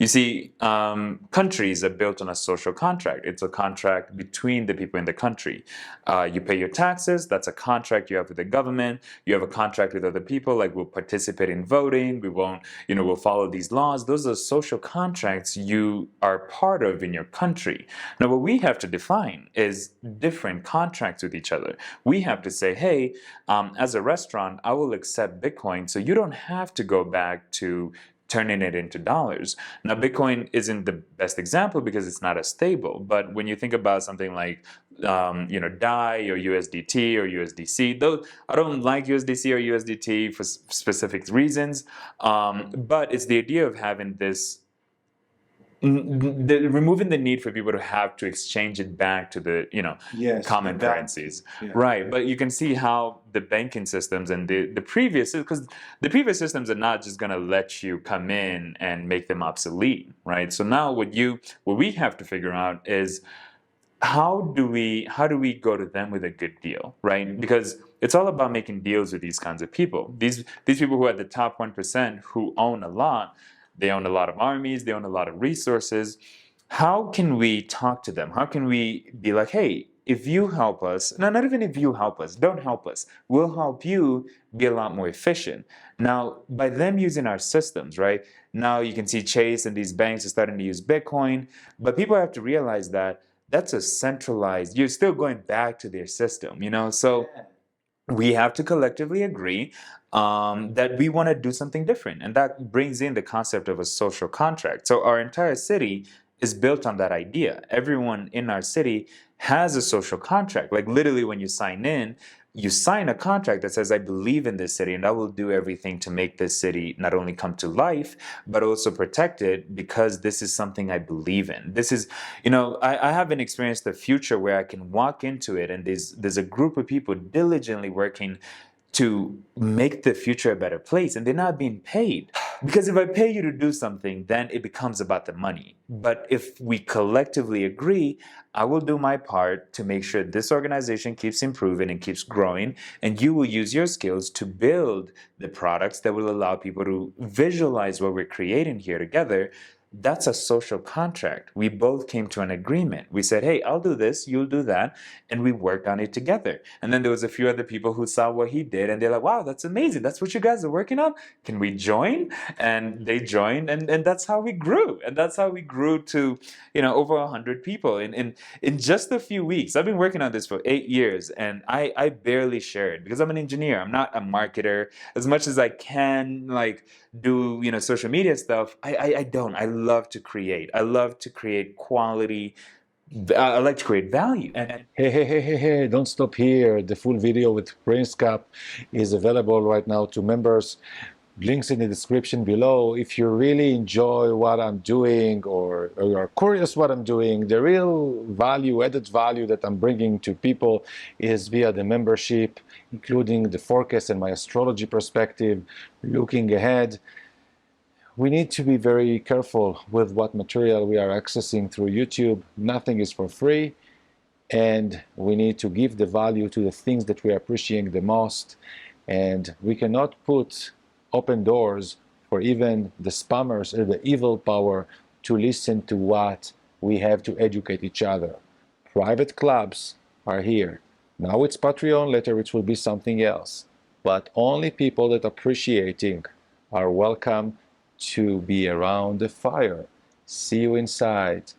You see, countries are built on a social contract. It's a contract between the people in the country. You pay your taxes. That's a contract you have with the government. You have a contract with other people, like we'll participate in voting. We won't, we'll follow these laws. Those are social contracts you are part of in your country. Now, what we have to define is different contracts with each other. We have to say, hey, as a restaurant, I will accept Bitcoin, so you don't have to go back to turning it into dollars. Now, Bitcoin isn't the best example because it's not as stable. But when you think about something like, DAI or USDT or USDC, though I don't like USDC or USDT for specific reasons, but it's the idea of having this removing the need for people to have to exchange it back to the Yes, common that. currencies, Yeah. right? But you can see how the banking systems and the previous, because the previous systems are not just going to let you come in and make them obsolete, right? So now what we have to figure out is how do we go to them with a good deal, right? Because it's all about making deals with these kinds of people. These people who are the top 1% who own a lot. They own a lot of armies, they own a lot of resources. How can we talk to them? How can we be like, hey, if you help us, no, not even if you help us, don't help us, we'll help you be a lot more efficient. Now, by them using our systems, right? Now you can see Chase and these banks are starting to use Bitcoin, but people have to realize that that's a centralized, you're still going back to their system, So we have to collectively agree that we want to do something different. And that brings in the concept of a social contract. So our entire city is built on that idea. Everyone in our city has a social contract. Like literally when you sign in, you sign a contract that says, I believe in this city and I will do everything to make this city not only come to life, but also protect it because this is something I believe in. This is, I haven't experienced the future where I can walk into it and there's a group of people diligently working to make the future a better place, and they're not being paid. Because if I pay you to do something, then it becomes about the money. But if we collectively agree, I will do my part to make sure this organization keeps improving and keeps growing, and you will use your skills to build the products that will allow people to visualize what we're creating here together. That's a social contract. We both came to an agreement. We said, hey, I'll do this, you'll do that, and we worked on it together. And then there was a few other people who saw what he did, and they're like, wow, that's amazing. That's what you guys are working on? Can we join? And they joined, and that's how we grew. And that's how we grew to, over 100 people in just a few weeks. I've been working on this for 8 years, and I barely share it because I'm an engineer. I'm not a marketer. As much as I can, do social media stuff, I don't. I love to create. I love to create quality. I like to create value. And Hey, don't stop here. The full video with Prince Cap is available right now to members. Links in the description below. If you really enjoy what I'm doing or you are curious what I'm doing, the real value, added value that I'm bringing to people is via the membership, including the forecast and my astrology perspective, looking ahead. We need to be very careful with what material we are accessing through YouTube. Nothing is for free, and we need to give the value to the things that we are appreciating the most, and we cannot put open doors for even the spammers or the evil power to listen to what we have to educate each other. Private clubs are here. Now it's Patreon, later it will be something else. But only people that are appreciating are welcome to be around the fire. See you inside.